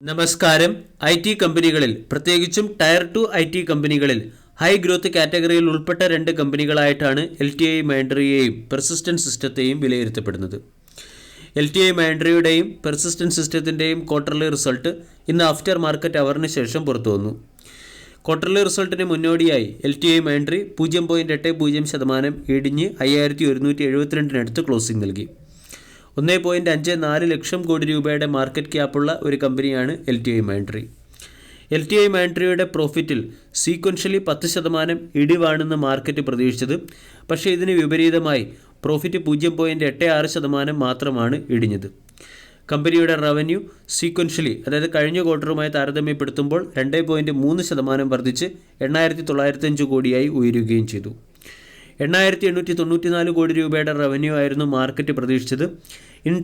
നമസ്കാരം. IT കമ്പനികളിൽ പ്രത്യേകിച്ചും ടയർ 2 IT കമ്പനികളിൽ ഹൈ ഗ്രോത്ത് കാറ്റഗറിയിൽ ഉൾപ്പെട്ട രണ്ട് കമ്പനികളായിട്ടാണ് LTI മൈൻഡ്രിയെയും പെർസിസ്റ്റന്റ് സിസ്റ്റത്തെയും വിലയിരുത്തപ്പെടുന്നത്. LTI മൈൻഡ്രിയുടെയും പെർസിസ്റ്റന്റ് സിസ്റ്റത്തിൻ്റെയും ക്വാർട്ടർലി റിസൾട്ട് ഇന്ന് ആഫ്റ്റർ മാർക്കറ്റ് അവറിന് ശേഷം പുറത്തു വന്നു. ക്വാർട്ടർലി റിസൾട്ടിന് മുന്നോടിയായി LTI മൈൻഡ്രി 0.80% ഇടിഞ്ഞ് 5172 ക്ലോസിംഗ് നൽകി. 1.54 ലക്ഷം കോടി രൂപയുടെ മാർക്കറ്റ് ക്യാപ്പുള്ള ഒരു കമ്പനിയാണ് LTI മൈൻഡ്രി. LTI മൈൻഡ്രിയുടെ പ്രോഫിറ്റിൽ സീക്വൻഷ്യലി 10% ഇടിവാണെന്ന് മാർക്കറ്റ് പ്രതീക്ഷിച്ചത്. പക്ഷേ ഇതിന് വിപരീതമായി പ്രോഫിറ്റ് 0.86% മാത്രമാണ് ഇടിഞ്ഞത്. കമ്പനിയുടെ റവന്യൂ സീക്വൻഷ്യലി, അതായത് കഴിഞ്ഞ ക്വാർട്ടറുമായി താരതമ്യപ്പെടുത്തുമ്പോൾ 2.3% വർദ്ധിച്ച് 8,905 കോടിയായി ഉയരുകയും ചെയ്തു. 8,894 കോടി രൂപയുടെ റവന്യൂ ആയിരുന്നു മാർക്കറ്റ് പ്രതീക്ഷിച്ചത്. In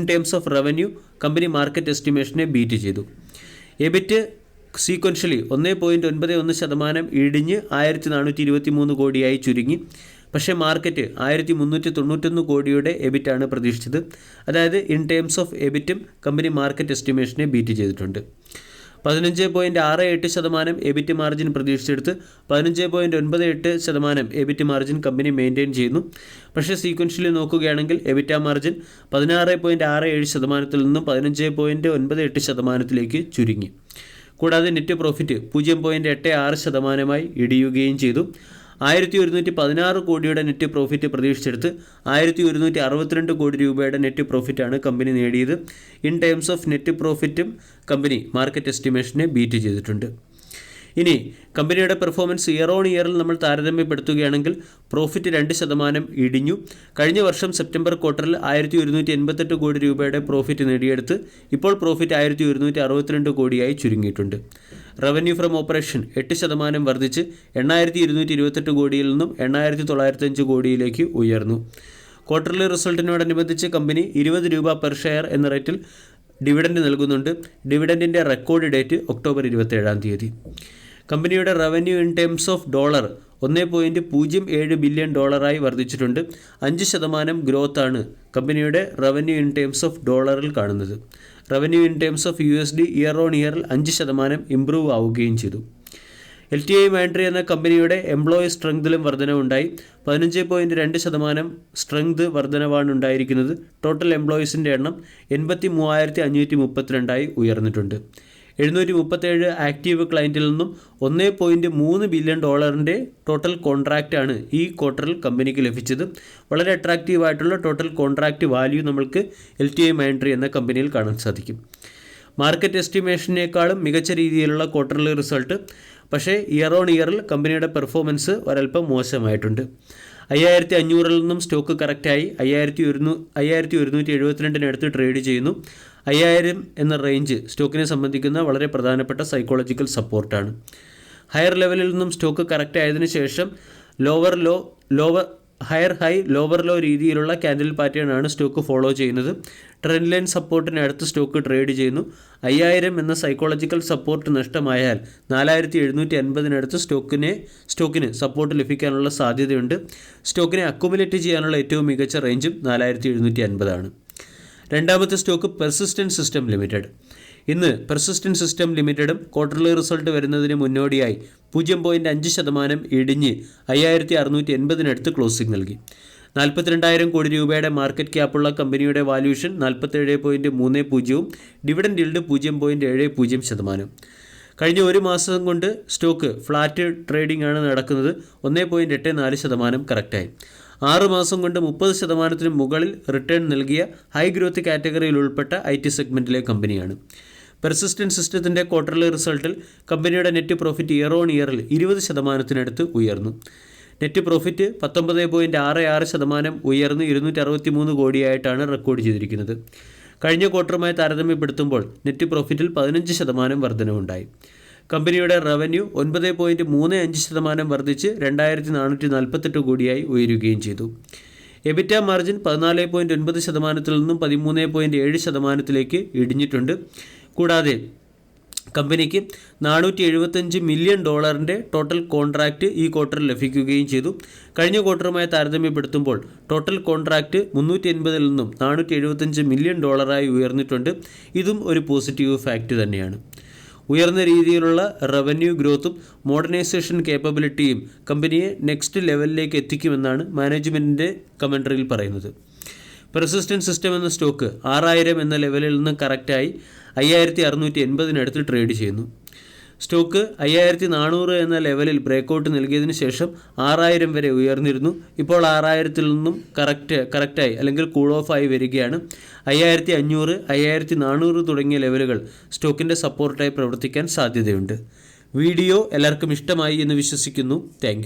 terms of revenue company market എസ്റ്റിമേഷനെ ബീറ്റ് ചെയ്തു. എബിറ്റ് സീക്വൻഷ്യലി 1.91% ഇടിഞ്ഞ് 1,423 കോടിയായി ചുരുങ്ങി. പക്ഷേ മാർക്കറ്റ് 1,391 കോടിയുടെ എബിറ്റാണ് പ്രതീക്ഷിച്ചത്. അതായത് ഇൻ ടേംസ് ഓഫ് എബിറ്റും കമ്പനി മാർക്കറ്റ് എസ്റ്റിമേഷനെ ബീറ്റ് ചെയ്തിട്ടുണ്ട്. 15.68% എബിറ്റ് മാർജിൻ പ്രതീക്ഷിച്ചെടുത്ത് 15.98% എബിറ്റ് മാർജിൻ കമ്പനി മെയിൻറ്റെയിൻ ചെയ്യുന്നു. പക്ഷേ സീക്വൻഷ്യലി നോക്കുകയാണെങ്കിൽ എബിറ്റ മാർജിൻ 16.67% നിന്നും 15.98% ചുരുങ്ങി. കൂടാതെ നെറ്റ് പ്രോഫിറ്റ് 0.86% ഇടിയുകയും ചെയ്തു. 1,116 കോടിയുടെ നെറ്റ് പ്രോഫിറ്റ് പ്രതീക്ഷിച്ചെടുത്ത് 1,162 കോടി രൂപയുടെ നെറ്റ് പ്രോഫിറ്റാണ് കമ്പനി നേടിയത്. ഇൻ ടേംസ് ഓഫ് നെറ്റ് പ്രോഫിറ്റും കമ്പനി മാർക്കറ്റ് എസ്റ്റിമേഷനെ ബീറ്റ് ചെയ്തിട്ടുണ്ട്. ഇനി കമ്പനിയുടെ പെർഫോമൻസ് ഇയർ ഓൺ ഇയറിൽ നമ്മൾ താരതമ്യപ്പെടുത്തുകയാണെങ്കിൽ പ്രോഫിറ്റ് 2% ഇടിഞ്ഞു. കഴിഞ്ഞ വർഷം സെപ്റ്റംബർ ക്വാർട്ടറിൽ 1,188 കോടി രൂപയുടെ പ്രോഫിറ്റ് നേടിയെടുത്ത് ഇപ്പോൾ പ്രോഫിറ്റ് 1,162 കോടിയായി ചുരുങ്ങിയിട്ടുണ്ട്. റവന്യൂ ഫ്രം ഓപ്പറേഷൻ 8% വർദ്ധിച്ച് 8,228 കോടിയിൽ നിന്നും 8,905 കോടിയിലേക്ക് ഉയർന്നു. ക്വാർട്ടർലി റിസൾട്ടിനോടനുബന്ധിച്ച് കമ്പനി 20 രൂപ പെർ ഷെയർ എന്ന റേറ്റിൽ ഡിവിഡൻഡ് നൽകുന്നുണ്ട്. ഡിവിഡൻഡിൻ്റെ റെക്കോർഡ് ഡേറ്റ് ഒക്ടോബർ 27. കമ്പനിയുടെ revenue in terms of dollar $1.07 billion വർദ്ധിച്ചിട്ടുണ്ട്. 5% ഗ്രോത്താണ് കമ്പനിയുടെ റവന്യൂ ഇൻ ടേംസ് ഓഫ് ഡോളറിൽ കാണുന്നത്. Revenue in terms of USD year on ഇയറിൽ 5% ഇംപ്രൂവ് ആവുകയും ചെയ്തു. LTI മൈൻഡ്രി എന്ന കമ്പനിയുടെ എംപ്ലോയി സ്ട്രെങ്തിലും വർധനവുണ്ടായി. 15.2% സ്ട്രെങ്ത് വർധനവാണ് ഉണ്ടായിരിക്കുന്നത്. ടോട്ടൽ എംപ്ലോയീസിൻ്റെ എണ്ണം 83,532 ഉയർന്നിട്ടുണ്ട്. 737 ആക്റ്റീവ് ക്ലയൻറ്റിൽ നിന്നും $1.3 ബില്യൺ ടോട്ടൽ കോൺട്രാക്റ്റാണ് ഈ ക്വാർട്ടറിൽ കമ്പനിക്ക് ലഭിച്ചത്. വളരെ അട്രാക്റ്റീവായിട്ടുള്ള ടോട്ടൽ കോൺട്രാക്റ്റ് വാല്യൂ നമ്മൾക്ക് LTI മൈൻഡ്രി എന്ന കമ്പനിയിൽ കാണാൻ സാധിക്കും. മാർക്കറ്റ് എസ്റ്റിമേഷനേക്കാളും മികച്ച രീതിയിലുള്ള ക്വാർട്ടർലി റിസൾട്ട്. പക്ഷേ ഇയർ ഓൺ ഇയറിൽ കമ്പനിയുടെ പെർഫോമൻസ് ഒരൽപ്പം മോശമായിട്ടുണ്ട്. 5,500 നിന്നും സ്റ്റോക്ക് കറക്റ്റായി 5,172 ട്രേഡ് ചെയ്യുന്നു. 5,000 എന്ന റേഞ്ച് സ്റ്റോക്കിനെ സംബന്ധിക്കുന്ന വളരെ പ്രധാനപ്പെട്ട സൈക്കോളജിക്കൽ സപ്പോർട്ടാണ്. ഹയർ ലെവലിൽ നിന്നും സ്റ്റോക്ക് കറക്റ്റ് ആയതിനു ശേഷം ഹയർ ഹൈ ലോവർ ലോ രീതിയിലുള്ള ക്യാൻഡിൽ പാറ്റേൺ ആണ് സ്റ്റോക്ക് ഫോളോ ചെയ്യുന്നത്. ട്രെൻഡ് ലൈൻ സപ്പോർട്ടിന് അടുത്ത് സ്റ്റോക്ക് ട്രേഡ് ചെയ്യുന്നു. 5,000 എന്ന സൈക്കോളജിക്കൽ സപ്പോർട്ട് നഷ്ടമായാൽ 4,750 സ്റ്റോക്കിന് സപ്പോർട്ട് ലഭിക്കാനുള്ള സാധ്യതയുണ്ട്. സ്റ്റോക്കിനെ അക്കുമുലേറ്റ് ചെയ്യാനുള്ള ഏറ്റവും മികച്ച റേഞ്ചും 4,750 ആണ്. രണ്ടാമത്തെ സ്റ്റോക്ക് പെർസിസ്റ്റന്റ് സിസ്റ്റം ലിമിറ്റഡ്. ഇന്ന് പെർസിസ്റ്റന്റ് സിസ്റ്റം ലിമിറ്റഡും ക്വാർട്ടർലി റിസൾട്ട് വരുന്നതിന് മുന്നോടിയായി 0.5% ഇടിഞ്ഞ് 5,680 ക്ലോസിംഗ് നൽകി. 42,000 കോടി രൂപയുടെ മാർക്കറ്റ് ക്യാപ്പുള്ള കമ്പനിയുടെ വാല്യൂഷൻ 47.30, ഡിവിഡൻഡ് yield 0.70%. കഴിഞ്ഞ ഒരു മാസം കൊണ്ട് സ്റ്റോക്ക് ഫ്ലാറ്റ് ട്രേഡിംഗ് ആണ് നടക്കുന്നത്. 1.84% കറക്റ്റായി. 6 മാസം കൊണ്ട് 30%-ന് മുകളിൽ റിട്ടേൺ നൽകിയ ഹൈ ഗ്രോത്ത് കാറ്റഗറിയിൽ ഉൾപ്പെട്ട IT സെഗ്മെൻറ്റിലെ കമ്പനിയാണ്. പെർസിസ്റ്റന്റ് സിസ്റ്റത്തിൻ്റെ ക്വാർട്ടർലി റിസൾട്ടിൽ കമ്പനിയുടെ നെറ്റ് പ്രോഫിറ്റ് ഇയർ ഓൺ ഇയറിൽ 20%-നടുത്ത് ഉയർന്നു. നെറ്റ് പ്രോഫിറ്റ് 19.66% ഉയർന്ന് 263 കോടിയായിട്ടാണ് റെക്കോർഡ് ചെയ്തിരിക്കുന്നത്. കഴിഞ്ഞ ക്വാർട്ടറുമായി താരതമ്യപ്പെടുത്തുമ്പോൾ നെറ്റ് പ്രോഫിറ്റിൽ 15% വർധനവുണ്ടായി. കമ്പനിയുടെ റവന്യൂ 9.35% വർദ്ധിച്ച് 2,448 കോടിയായി ഉയരുകയും ചെയ്തു. എബിറ്റ മാർജിൻ 14.9%-ൽ നിന്നും 13.7%-ലേക്ക് ഇടിഞ്ഞിട്ടുണ്ട്. കൂടാതെ കമ്പനിക്ക് $475 മില്യൺ ടോട്ടൽ കോൺട്രാക്റ്റ് ഈ ക്വാർട്ടറിൽ ലഭിക്കുകയും ചെയ്തു. കഴിഞ്ഞ ക്വാർട്ടറുമായി താരതമ്യപ്പെടുത്തുമ്പോൾ ടോട്ടൽ കോൺട്രാക്റ്റ് 380 നിന്നും $475 മില്യൺ ഉയർന്നിട്ടുണ്ട്. ഇതും ഒരു പോസിറ്റീവ് ഫാക്റ്റ് തന്നെയാണ്. ഉയർന്ന രീതിയിലുള്ള റവന്യൂ ഗ്രോത്തും മോഡേണൈസേഷൻ കേപ്പബിലിറ്റിയും കമ്പനിയെ നെക്സ്റ്റ് ലെവലിലേക്ക് എത്തിക്കുമെന്നാണ് മാനേജ്മെൻറ്റിൻ്റെ കമൻട്രിയിൽ പറയുന്നത്. പെർസിസ്റ്റൻറ്റ് സിസ്റ്റം എന്ന സ്റ്റോക്ക് 6000 എന്ന ലെവലിൽ നിന്ന് കറക്റ്റായി 5680 ട്രേഡ് ചെയ്യുന്നു. സ്റ്റോക്ക് 5400 എന്ന ലെവലിൽ ബ്രേക്കൗട്ട് നൽകിയതിന് ശേഷം 6000 വരെ ഉയർന്നിരുന്നു. ഇപ്പോൾ 6000 നിന്നും കറക്റ്റായി അല്ലെങ്കിൽ കൂൾ ഓഫ് ആയി വരികയാണ്. 5500, 5400 തുടങ്ങിയ ലെവലുകൾ സ്റ്റോക്കിൻ്റെ സപ്പോർട്ടായി പ്രവർത്തിക്കാൻ സാധ്യതയുണ്ട്. വീഡിയോ എല്ലാവർക്കും ഇഷ്ടമായി എന്ന് വിശ്വസിക്കുന്നു. Thank you.